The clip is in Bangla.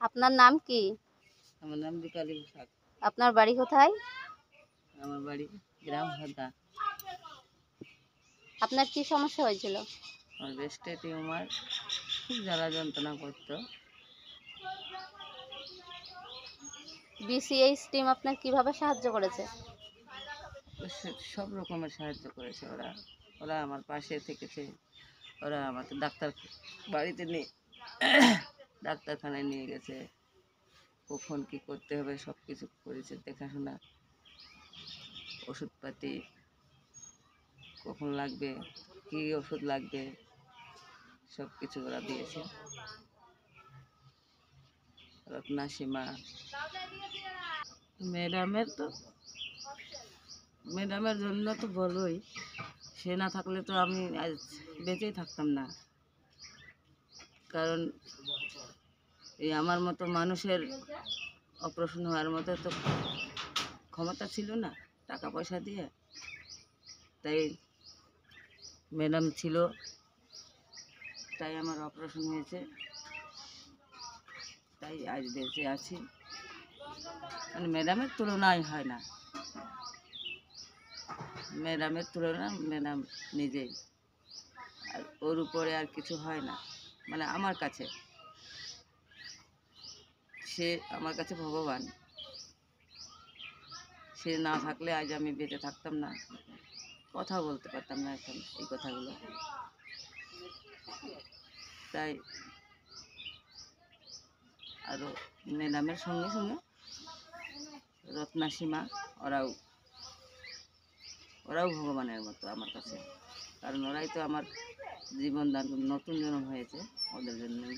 আপনার নাম কি? আমার নাম দীপালি বসাক। আপনার বাড়ি কোথায়? আমার বাড়ি গ্রাম হদা। আপনার কি সমস্যা হয়েছিল? আমার ব্রেস্টে টিউমার, খুব জ্বালা যন্ত্রণা করতো। বিসিএইচ টিম আপনার কিভাবে সাহায্য করেছে? সব রকমের সাহায্য করেছে ওরা। ওরা আমার পাশে থেকেছে। ওরা আমাকে বাড়িতে নিয়ে ডাক্তারখানায় নিয়ে গেছে। কখন কি করতে হবে সব কিছু করেছে, দেখাশোনা, ওষুধপাতি কখন লাগবে, কি ওষুধ লাগবে, সব কিছু ওরা দিয়েছে। রত্না সীমা ম্যাডামের জন্য তো বলোই, সে না থাকলে তো আমি আজ বেঁচেই থাকতাম না। কারণ এই আমার মতো মানুষের অপারেশন হওয়ার মতো তো ক্ষমতা ছিল না টাকা পয়সা দিয়ে। তাই ম্যাডাম ছিল, তাই আমার অপারেশন হয়েছে, তাই আজ বেঁচে আছি। মানে ম্যাডামের তুলনাই হয় না, ম্যাডামের তুলনা ম্যাডাম নিজেই, আর ওর উপরে আর কিছু হয় না। মানে আমার কাছে সে আমার কাছে ভগবান। সে না থাকলে আজ আমি বেঁচে থাকতাম না, কথা বলতে পারতাম না এখন এই কথাগুলো। তাই আরও ম্যাডামের সঙ্গে সঙ্গে রত্না সীমা ওরাও ভগবানের মতো আমার কাছে। কারণ ওরাই তো আমার জীবন দান, নতুন জন্ম হয়েছে ওদের জন্যই।